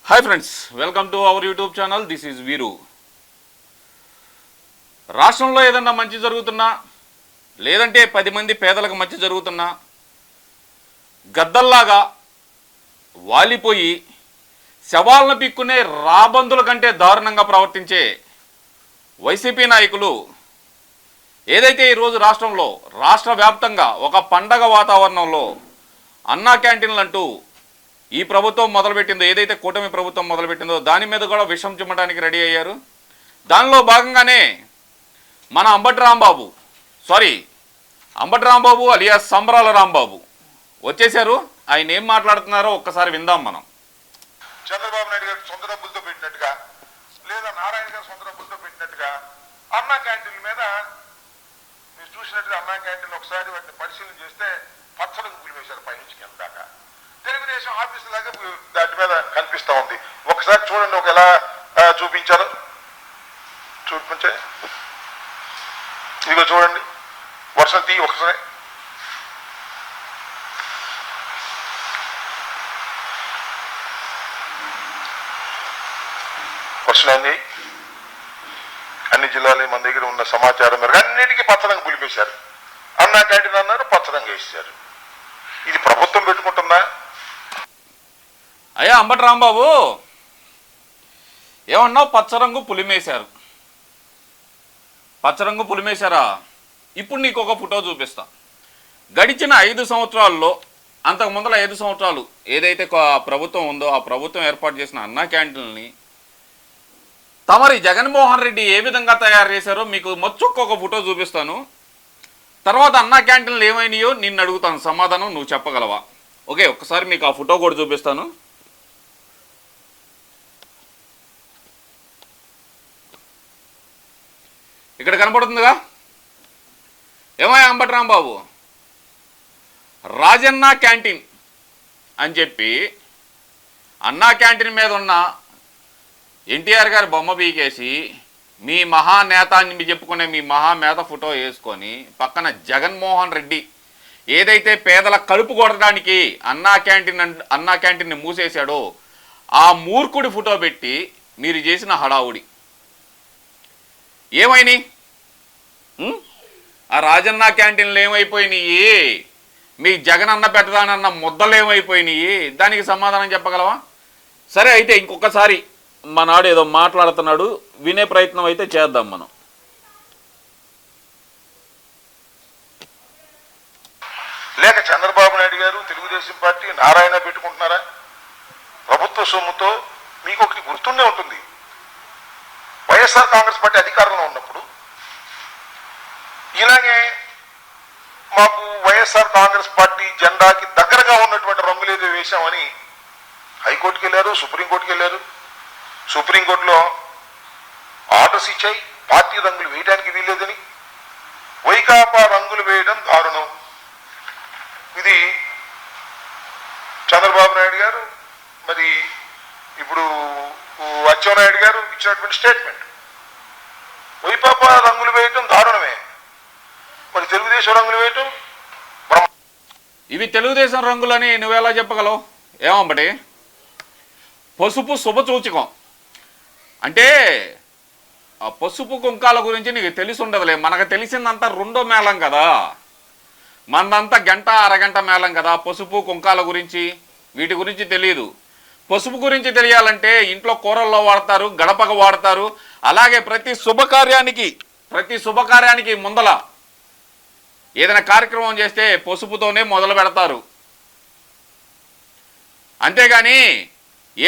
Hi friends, welcome to our YouTube channel. This is వీరు. రాష్ట్రంలో ఏదన్నా మంచి జరుగుతున్నా, లేదంటే 10 మంది పేదలకు మంచి జరుగుతున్నా గద్దల్లాగా వాలిపోయి శవాలను పిక్కునే రాబందుల కంటే దారుణంగా ప్రవర్తించే వైసీపీ నాయకులు ఏదైతే ఈరోజు రాష్ట్రంలో రాష్ట్ర వ్యాప్తంగా ఒక పండగ వాతావరణంలో అన్నా క్యాంటీన్లు అంటూ ఈ ప్రభుత్వం మొదలుపెట్టిందో, ఏదైతే కూటమి ప్రభుత్వం మొదలుపెట్టిందో దాని మీద కూడా విషం చిమ్మడానికి రెడీ అయ్యారు. దానిలో భాగంగానే మన అంబటి రాంబాబు అలియాస్ సంబరాల రాంబాబు వచ్చేశారు. ఆయన ఏం మాట్లాడుతున్నారో ఒక్కసారి విందాం మనం. చంద్రబాబు నాయుడు గారు సొంత డబ్బులతో పెట్టినట్టుగా, లేదా నారాయణ గారు సొంత డబ్బులతో పెట్టినట్టుగా అన్నా క్యాంటీన్ల మీద మీరు చూసినట్టుగా అన్నా క్యాంటీన్ ఒకసారి వాటిని పరిశీలన చేస్తే పచ్చడి గుప్పులు వేశారు పైనుంచి కింద దాకా. తెలుగుదేశం ఆఫీసు లాగా దాటి మీద కనిపిస్తూ ఉంది. ఒకసారి చూడండి, ఒక ఎలా చూపించారు చూపించే. ఇదిగో చూడండి, వర్షం తీ ఒకసారి. వర్షాన్ని అన్ని జిల్లాలు మన దగ్గర ఉన్న సమాచారం మేరకు అన్నిటికీ పచ్చరంగు పులిపేశారు. అన్నా క్యాంటీన్ అన్నారు, పచ్చరంగు వేసారు. ఇది ప్రభుత్వం పెట్టుకుంటుందా? అయ్యా అంబటి రాంబాబు, ఏమన్నావు? పచ్చరంగు పులిమేశారా? ఇప్పుడు నీకు ఒక ఫోటో చూపిస్తా. గడిచిన 5 సంవత్సరాల్లో, అంతకు ముందల 5 సంవత్సరాలు ఏదైతే ప్రభుత్వం ఉందో ఆ ప్రభుత్వం ఏర్పాటు చేసిన అన్నా క్యాంటీన్ని తమరి జగన్మోహన్ రెడ్డి ఏ విధంగా తయారు చేశారో మీకు మొచ్చొక్క ఫోటో చూపిస్తాను. తర్వాత అన్నా క్యాంటీన్లు ఏమైనాయో నిన్ను అడుగుతాను, సమాధానం నువ్వు చెప్పగలవా? ఓకే, ఒక్కసారి మీకు ఆ ఫోటో కూడా చూపిస్తాను. ఇక్కడ కనపడుతుందిగా. ఏమయ్యా అంబటి రాంబాబు, రాజన్న క్యాంటీన్ అని చెప్పి అన్నా క్యాంటీన్ మీద ఉన్న ఎన్టీఆర్ గారి బొమ్మ పీకేసి మీ మహానేత అని చెప్పుకునే మీ మహానేత ఫోటో వేసుకొని పక్కన జగన్మోహన్ రెడ్డి ఏదైతే పేదల కడుపు కొట్టడానికి అన్నా క్యాంటీన్ని మూసేశాడో ఆ మూర్ఖుడి ఫోటో పెట్టి మీరు చేసిన హడావుడి ఏమైనాయి? ఆ రాజన్న క్యాంటీన్లు ఏమైపోయినాయి? మీ జగన్ అన్న పెట్టదానన్న ముద్దలు ఏమైపోయినాయి? దానికి సమాధానం చెప్పగలవా? సరే, అయితే ఇంకొకసారి మనాడు ఏదో మాట్లాడుతున్నాడు, వినే ప్రయత్నం అయితే చేద్దాం మనం. లేక చంద్రబాబు నాయుడు గారు తెలుగుదేశం పార్టీ నారాయణ పెట్టుకుంటున్నారా? ప్రభుత్వ సొమ్ముతో మీకు ఒకటి గుర్తుండే ఉంటుంది. వైఎస్ఆర్ కాంగ్రెస్ పార్టీ అధికారంలో ఉన్నప్పుడు ఇలాగే మాకు వైఎస్ఆర్ కాంగ్రెస్ పార్టీ జెండాకి దగ్గరగా ఉన్నటువంటి రంగులేదో వేశామని హైకోర్టుకి వెళ్ళారు, సుప్రీంకోర్టుకి వెళ్ళారు. సుప్రీంకోర్టులో ఆర్డర్స్ ఇచ్చాయి, పార్టీ రంగులు వేయడానికి వీల్లేదని. వైకాపా రంగులు వేయడం దారుణం. ఇది చంద్రబాబు నాయుడు గారు, మరి ఇప్పుడు అచ్చెన్నాయుడు గారు ఇచ్చినటువంటి స్టేట్మెంట్. వైకాపా రంగులు వేయటం దారుణమే, మరి తెలుగుదేశం రంగులు వేయటం ఇవి తెలుగుదేశం రంగులని నువ్వెలా చెప్పగలవు? ఏమంబటి, పసుపు శుభసూచకం అంటే ఆ పసుపు కుంకాల గురించి నీకు తెలిసి ఉండదులే. మనకు తెలిసిందంతా రెండో మేళం కదా, మనదంతా గంట అరగంట మేళం కదా. పసుపు కుంకాల గురించి వీటి గురించి తెలియదు. పసుపు గురించి తెలియాలంటే ఇంట్లో కూరల్లో వాడతారు, గడపకు వాడతారు. అలాగే ప్రతి శుభకార్యానికి ముందల ఏదైనా కార్యక్రమం చేస్తే పసుపుతోనే మొదలు పెడతారు. అంతేగాని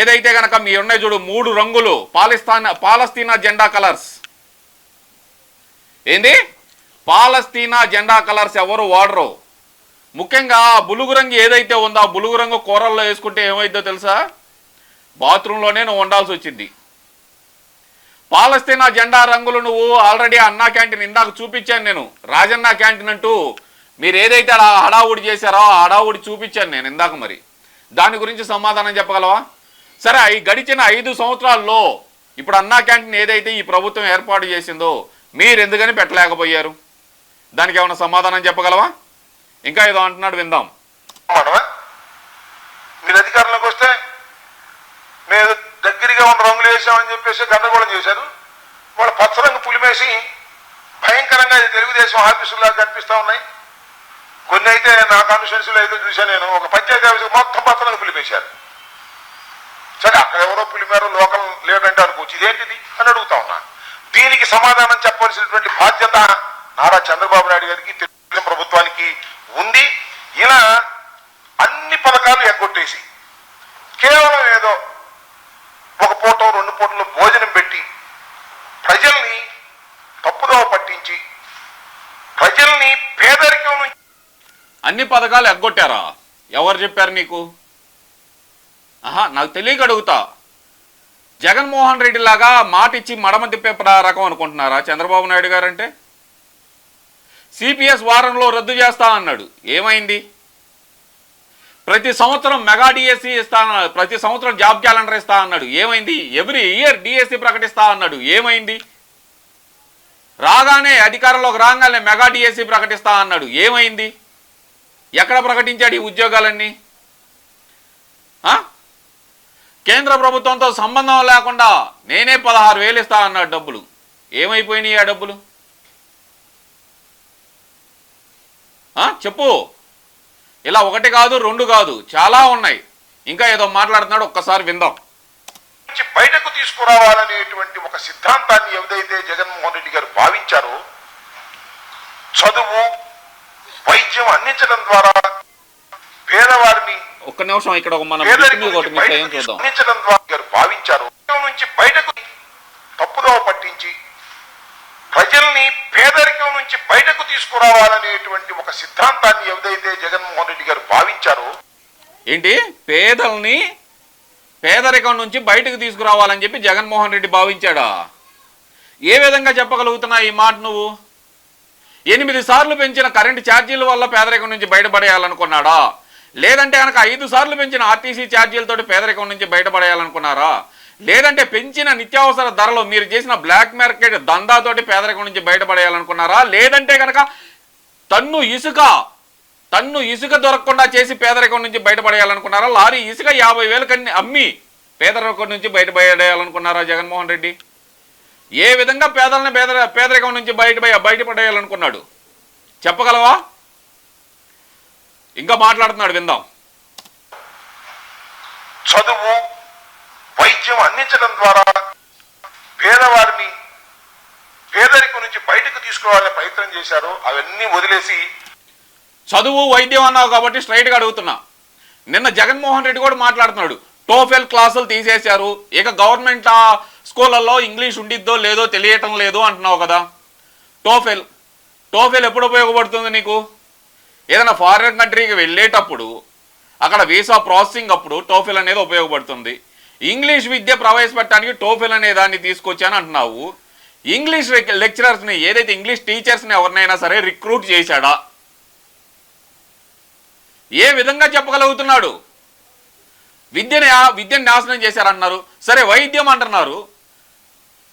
ఏదైతే కనుక మీ ఉన్నాయి చూడు 3 రంగులు పాలస్తీనా జెండా కలర్స్, ఏంది పాలస్తీనా జెండా కలర్స్ ఎవరు వాడరు. ముఖ్యంగా బులుగు రంగు ఏదైతే ఉందో ఆ బులుగు రంగు కూరల్లో వేసుకుంటే ఏమైందో తెలుసా? బాత్రూంలోనే నువ్వు ఉండాల్సి వచ్చింది. పాలస్తీనా జెండా రంగులు నువ్వు ఆల్రెడీ అన్నా క్యాంటీన్ ఇందాక చూపించాను నేను. రాజన్న క్యాంటీన్ అంటూ మీరు ఏదైతే హడావుడి చేశారో ఆ హడావుడి చూపించాను నేను ఇందాక. మరి దాని గురించి సమాధానం చెప్పగలవా? సరే, ఈ గడిచిన 5 సంవత్సరాల్లో ఇప్పుడు అన్నా క్యాంటీన్ ఏదైతే ఈ ప్రభుత్వం ఏర్పాటు చేసిందో మీరు ఎందుకని పెట్టలేకపోయారు? దానికి ఏమైనా సమాధానం చెప్పగలవా? ఇంకా ఏదో అంటున్నాడు, విందాం. మీరు అధికారంలోకి వస్తే మేము వేసామని చెప్పేసి గందరగోళం చేశారు. వాళ్ళ పచ్చరంగు పులిమేసి భయంకరంగా తెలుగుదేశం ఆఫీసుల్లాగా కనిపిస్తా ఉన్నాయి. కొన్ని అయితే నా కాన్స్టిట్యున్సీలో అయితే చూశాను నేను, ఒక పంచాయతీ ఆఫీసు మొత్తం పచ్చరంగు పులిమేశారు. సరే అక్కడ ఎవరో పులిమేర లోకల్ లేదంటే అనుకోవచ్చు, ఇదేంటిది అని అడుగుతా ఉన్నా. దీనికి సమాధానం చెప్పవలసినటువంటి బాధ్యత నారా చంద్రబాబు నాయుడు గారికి, తెలుగుదేశం ప్రభుత్వానికి ఉంది. ఇలా అన్ని పథకాలు ఎగ్గొట్టేసి కేవలం ఏదో ఒక పూట 2 పూటలు భోజనం పెట్టి ప్రజల్ని తప్పుదోవ పట్టించి ప్రజల్ని పేదరికం నుంచి అన్ని పథకాలు ఎగ్గొట్టారా? ఎవరు చెప్పారు నీకు? నాకు తెలియక అడుగుతా. జగన్మోహన్ రెడ్డి లాగా మాట ఇచ్చి మడమ తిప్పే రకం అనుకుంటున్నారా చంద్రబాబు నాయుడు గారు అంటే? సిపిఎస్ వారంలో రద్దు చేస్తా అన్నాడు, ఏమైంది? ప్రతి సంవత్సరం మెగా డిఎస్సి ఇస్తా అన్నాడు, ప్రతి సంవత్సరం జాబ్ క్యాలెండర్ ఇస్తా అన్నాడు, ఏమైంది? ఎవ్రీ ఇయర్ డిఎస్సి ప్రకటిస్తా అన్నాడు, ఏమైంది? రాగానే అధికారంలోకి రాగానే మెగా డిఎస్సి ప్రకటిస్తా అన్నాడు, ఏమైంది? ఎక్కడ ప్రకటించాడు ఈ ఉద్యోగాలన్నీ? కేంద్ర ప్రభుత్వంతో సంబంధం లేకుండా నేనే 16,000 ఇస్తా అన్నాడు, డబ్బులు ఏమైపోయినాయి ఆ డబ్బులు? చెప్పు. ఇలా 1 కాదు 2 కాదు, చాలా ఉన్నాయి. ఇంకా ఏదో మాట్లాడుతున్నాడు, ఒక్కసారి విందాం. బయటకు తీసుకురావాలనేటువంటి ఒక సిద్ధాంతాన్ని ఏదైతే జగన్మోహన్ రెడ్డి గారు భావించారో, చదువు వైద్యం అందించడం ద్వారా పేదవారిని ఒక్క నిమిషం ఇక్కడ మనం అందించడం ద్వారా గారు భావించారు నుంచి బయటకు తప్పుదోవ పట్టించి ప్రజల్ని పేదరికం నుంచి బయటకు తీసుకురావాలనేటువంటి ఒక సిద్ధాంతాన్ని ఏదైతే జగన్మోహన్ రెడ్డి గారు భావించారో, ఏంటి పేదల్ని పేదరికం నుంచి బయటకు తీసుకురావాలని చెప్పి జగన్మోహన్ రెడ్డి భావించాడా? ఏ విధంగా చెప్పగలుగుతున్నా ఈ మాట నువ్వు? 8 సార్లు పెంచిన కరెంటు ఛార్జీల వల్ల పేదరికం నుంచి బయటపడేయాలనుకున్నాడా? లేదంటే కనుక 5 సార్లు పెంచిన ఆర్టీసీ ఛార్జీలతోటి పేదరికం నుంచి బయటపడేయాలనుకున్నారా? లేదంటే పెంచిన నిత్యావసర ధరలు మీరు చేసిన బ్లాక్ మార్కెట్ దందాతోటి పేదరికం నుంచి బయటపడేయాలనుకున్నారా? లేదంటే కనుక టన్ను ఇసుక దొరకకుండా చేసి పేదరికం నుంచి బయటపడేయాలనుకున్నారా? లారీ ఇసుక 50,000 కన్ని అమ్మి పేదరికం నుంచి బయటపడేయాలనుకున్నారా జగన్మోహన్ రెడ్డి? ఏ విధంగా పేదలను పేదరికం నుంచి బయటపడేయాలనుకున్నాడు చెప్పగలవా? ఇంకా మాట్లాడుతున్నాడు, విందాం. చదువు వైద్యం అందించడం ద్వారా పేదవారిని పేదరికం నుంచి బయటకు తీసుకురావాలని ప్రయత్నం చేశారు. అవన్నీ వదిలేసి చదువు వైద్యం అన్నావు కాబట్టి స్ట్రైట్గా అడుగుతున్నా. నిన్న జగన్మోహన్ రెడ్డి కూడా మాట్లాడుతున్నాడు, టోఫెల్ క్లాసులు తీసేశారు, ఇక గవర్నమెంట్ స్కూళ్ళల్లో ఇంగ్లీష్ ఉండిద్దో లేదో తెలియటం లేదు అంటున్నావు కదా. టోఫెల్ ఎప్పుడు ఉపయోగపడుతుంది నీకు? ఏదైనా ఫారిన్ కంట్రీకి వెళ్ళేటప్పుడు అక్కడ వీసా ప్రాసెసింగ్ అప్పుడు టోఫెల్ అనేది ఉపయోగపడుతుంది. ఇంగ్లీష్ విద్య ప్రవేశపెట్టడానికి టోఫెల్ అనే దాన్ని తీసుకొచ్చాను అంటున్నావు. ఇంగ్లీష్ లెక్చరర్స్ని ఏదైతే ఇంగ్లీష్ టీచర్స్ని ఎవరినైనా సరే రిక్రూట్ చేశాడా? ఏ విధంగా చెప్పగలుగుతున్నాడు? విద్యను నాశనం చేశారంటున్నారు. సరే వైద్యం అంటున్నారు.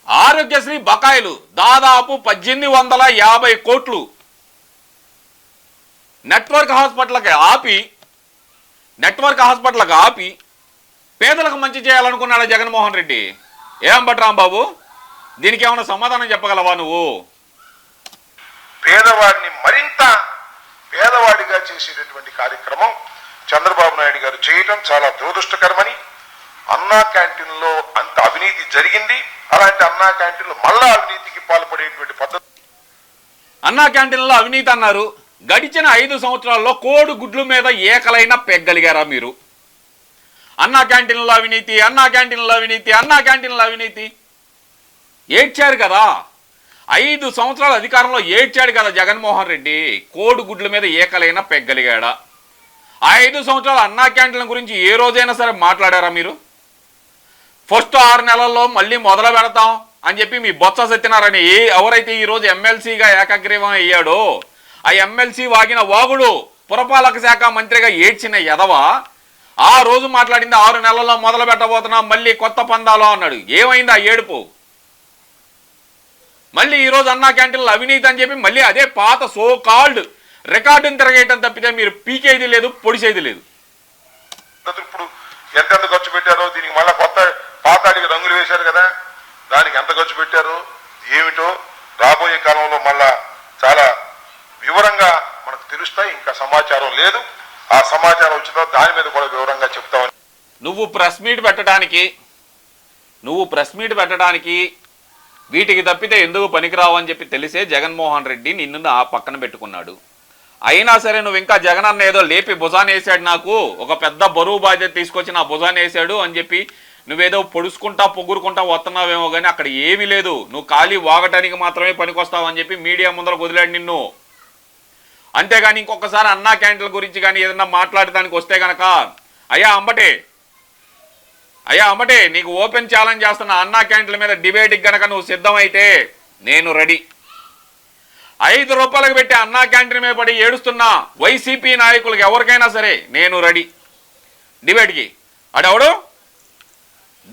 ఆరోగ్యశ్రీ బకాయిలు దాదాపు 1850 కోట్లు నెట్వర్క్ హాస్పిటల్కి ఆపి పేదలకు మంచి చేయాలనుకున్నాడా జగన్మోహన్ రెడ్డి? ఏం రాంబాబు, దీనికి ఏమైనా సమాధానం చెప్పగలవా నువ్వు? పేదవాడిని మరింత పేదవాడిగా చేసేటటువంటి కార్యక్రమం చంద్రబాబు నాయుడు గారు చేయటం చాలా దురదృష్టకరమని, అన్నా క్యాంటీన్లో అంత అవినీతి జరిగింది. అలాంటి అన్నా క్యాంటీన్లు మళ్ళా అవినీతికి పాల్పడేటువంటి పద్ధతి. అన్నా క్యాంటీన్లో అవినీతి అన్నారు. గడిచిన 5 సంవత్సరాల్లో కోడి గుడ్ల మీద ఏకలైనా పెగ్గలిగారా మీరు? అన్నా క్యాంటీన్లో అవినీతి ఏడ్చారు కదా. 5 సంవత్సరాల అధికారంలో ఏడ్చాడు కదా జగన్మోహన్ రెడ్డి. కోడి గుడ్ల మీద ఏకలైనా పెగ్గలిగాడా? 5 సంవత్సరాల అన్నా క్యాంటీన్ల గురించి ఏ రోజైనా సరే మాట్లాడారా మీరు? ఫస్ట్ 6 నెలల్లో మళ్ళీ మొదలు పెడతాం అని చెప్పి మీ బొత్స సత్యనారాయణ ఎవరైతే ఈరోజు ఎమ్మెల్సీగా ఏకగ్రీవం అయ్యాడో ఆ ఎమ్మెల్సీ వాగిన వాగుడు పురపాలక శాఖ మంత్రిగా ఏడ్చిన ఎదవ ఆ రోజు మాట్లాడింది 6 నెలల్లో మొదలు పెట్టబోతున్నాం మళ్ళీ కొత్త పందాలో అన్నాడు. ఏమైంది ఆ ఏడుపు? మళ్ళీ ఈరోజు అన్నా క్యాంటీన్లు అవినీతి అని చెప్పి మళ్ళీ అదే పాత సో కాల్డ్ రికార్డుని తిరగేయటం తప్పితే మీరు పీకేది లేదు, పొడిచేది లేదు. ఇప్పుడు ఎంతెంత ఖర్చు పెట్టారో దీనికి మళ్ళీ కొత్త పాత దానికి రంగులు వేశారు కదా, దానికి ఎంత ఖర్చు పెట్టారు ఏమిటో రాబోయే కాలంలో మళ్ళా చాలా వివరంగా మనకు తెలుస్తాయి. ఇంకా సమాచారం లేదు, ఆ సమాచారం వచ్చిన దాని మీద కూడా వివరంగా చెప్తామని. నువ్వు ప్రెస్ మీట్ పెట్టడానికి వీటికి తప్పితే ఎందుకు పనికిరావు అని చెప్పి తెలిసే జగన్మోహన్ రెడ్డి నిన్ను ఆ పక్కన పెట్టుకున్నాడు. అయినా సరే నువ్వు ఇంకా జగన్ అన్న ఏదో లేపి భుజాన్ని వేసాడు, నాకు ఒక పెద్ద బరువు బాధ్యత తీసుకొచ్చి నా భుజాన్ని వేసాడు అని చెప్పి నువ్వేదో పొడుచుకుంటా పొగురుకుంటా వస్తున్నావేమో కానీ అక్కడ ఏమీ లేదు. నువ్వు ఖాళీ వాగటానికి మాత్రమే పనికొస్తావు అని చెప్పి మీడియా ముందర వదిలాడు నిన్ను. అంతేగాని ఇంకొకసారి అన్నా క్యాంటీన్ల గురించి కానీ ఏదన్నా మాట్లాడటానికి వస్తే గనక అయ్యా అంబటే నీకు ఓపెన్ ఛాలెంజ్ చేస్తున్న అన్నా క్యాంటీన్ల మీద డిబేట్కి గనక నువ్వు సిద్ధమైతే నేను రెడీ. 5 రూపాయలకు పెట్టి అన్నా క్యాంటీన్ మీద పడి ఏడుస్తున్నా వైసీపీ నాయకులకు ఎవరికైనా సరే నేను రెడీ డిబేట్కి. అడెవడు?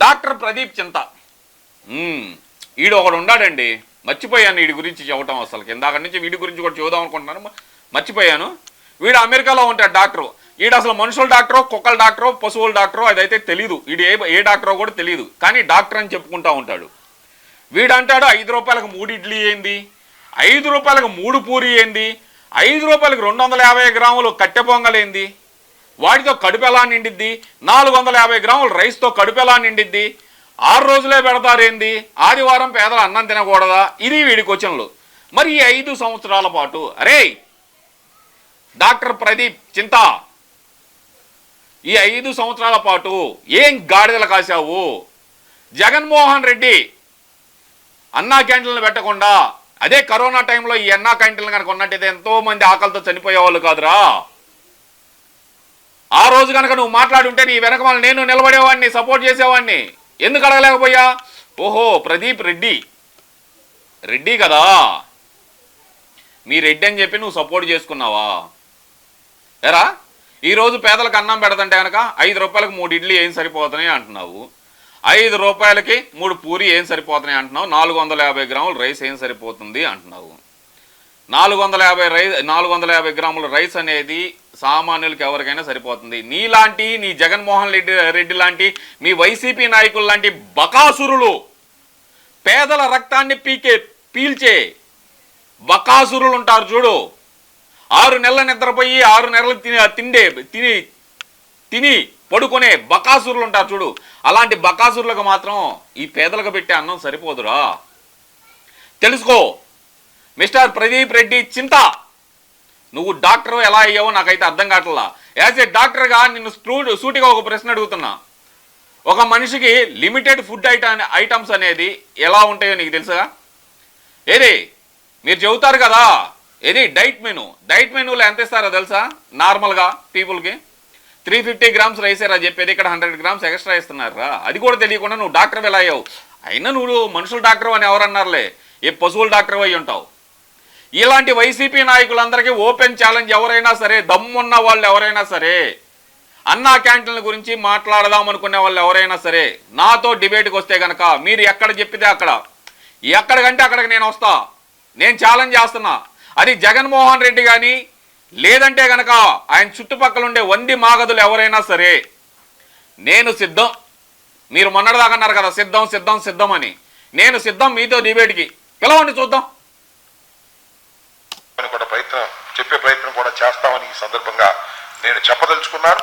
డాక్టర్ ప్రదీప్ చింత. ఈడు ఒకడు ఉన్నాడండి, మర్చిపోయాను వీడి గురించి చెప్పటం. అసలు ఇందాక నుంచి వీడి గురించి కూడా చూద్దాం అనుకుంటున్నాను, మర్చిపోయాను. వీడు అమెరికాలో ఉంటాడు డాక్టరు. వీడు అసలు మనుషుల డాక్టరో కుక్కల డాక్టరో పశువుల డాక్టరో అదైతే తెలీదు. వీడు ఏ డాక్టరో కూడా తెలియదు, కానీ డాక్టర్ అని చెప్పుకుంటా ఉంటాడు. వీడు అంటాడు 5 రూపాయలకు 3 ఇడ్లీ ఏంది, 5 రూపాయలకు 3 పూరి ఏంది, 5 రూపాయలకు 250 గ్రాములు కట్టె పొంగలేంది, వాటితో కడుపు ఎలా నిండిద్ది, 450 గ్రాములు రైస్తో కడుపు ఎలా నిండిద్ది, 6 రోజులే పెడతారేంది, ఆదివారం పేదలు అన్నం తినకూడదా? ఇది వీడి క్వశ్చన్లు. మరి ఈ 5 సంవత్సరాల పాటు అరే డాక్టర్ ప్రదీప్ చింత ఈ 5 సంవత్సరాల పాటు ఏం గాడిదలు కాశావు? జగన్మోహన్ రెడ్డి అన్నా క్యాంటీన్లు పెట్టకుండా అదే కరోనా టైంలో ఈ అన్నా క్యాంటీన్లు కనుక ఉన్నట్టయితే ఎంతో మంది ఆకలితో చనిపోయేవాళ్ళు కాదురా. ఆ రోజు కనుక నువ్వు మాట్లాడుంటే నీ వెనక వాళ్ళు నేను నిలబడేవాడిని, సపోర్ట్ చేసేవాడిని. ఎందుకు అడగలేకపోయా? ఓహో ప్రదీప్ రెడ్డి కదా, మీ రెడ్డి అని చెప్పి నువ్వు సపోర్ట్ చేసుకున్నావా? ఎరా ఈరోజు పేదలకు అన్నం పెడతంటే కనుక 5 రూపాయలకు 3 ఇడ్లీ ఏం సరిపోతున్నాయి అంటున్నావు, 5 రూపాయలకి 3 పూరి ఏం సరిపోతున్నాయి అంటున్నావు, 450 గ్రాములు రైస్ ఏం సరిపోతుంది అంటున్నావు. 450 గ్రాముల రైస్ అనేది సామాన్యులకి ఎవరికైనా సరిపోతుంది. నీ జగన్మోహన్ రెడ్డి లాంటి మీ వైసీపీ నాయకులు లాంటి బకాసురులు, పేదల రక్తాన్ని పీల్చే బకాసురులు ఉంటారు చూడు. 6 నెలల నిద్రపోయి 6 నెలలు తిని పడుకునే బకాసురులు ఉంటారు చూడు. అలాంటి బకాసురులకు మాత్రం ఈ పేదలకు పెట్టే అన్నం సరిపోదురా. తెలుసుకో మిస్టర్ ప్రదీప్ రెడ్డి చింత, నువ్వు డాక్టర్ ఎలా అయ్యావో నాకైతే అర్థం కావట్లా. యాజ్ ఏ డాక్టర్గా నిన్ను సూటిగా ఒక ప్రశ్న అడుగుతున్నా. ఒక మనిషికి లిమిటెడ్ ఫుడ్ ఐటమ్స్ అనేది ఎలా ఉంటాయో నీకు తెలుసా? ఏది మీరు చెబుతారు కదా, ఏది డైట్ మెనూలో ఎంత ఇస్తారో తెలుసా? నార్మల్గా పీపుల్కి 350 గ్రామ్స్ రైసేరా చెప్పేది, ఇక్కడ 100 గ్రామ్స్ ఎక్స్ట్రా ఇస్తున్నారా. అది కూడా తెలియకుండా నువ్వు డాక్టర్ ఎలా అయ్యావు? అయినా నువ్వు మనుషుల డాక్టర్ అని ఎవరన్నారులే, ఏ పశువుల డాక్టర్ అయి ఉంటావు. ఇలాంటి వైసీపీ నాయకులందరికీ ఓపెన్ ఛాలెంజ్, ఎవరైనా సరే దమ్మున్న వాళ్ళు ఎవరైనా సరే, అన్నా క్యాంటీన్ల గురించి మాట్లాడదాం అనుకునే వాళ్ళు ఎవరైనా సరే నాతో డిబేట్కి వస్తే కనుక మీరు ఎక్కడ చెప్పితే ఎక్కడికంటే అక్కడికి నేను వస్తా. నేను ఛాలెంజ్ చేస్తున్నా. అది జగన్మోహన్ రెడ్డి కానీ లేదంటే కనుక ఆయన చుట్టుపక్కల ఉండే 100 మాగదులు ఎవరైనా సరే నేను సిద్ధం. మీరు మొన్నటిదాకా అన్నారు కదా సిద్ధం అని. నేను సిద్ధం మీతో డిబేట్కి, పిలవండి చూద్దాం. చెప్పే ప్రయత్నం కూడా చేస్తామని ఈ సందర్భంగా నేను చెప్పదలుచుకున్నాను.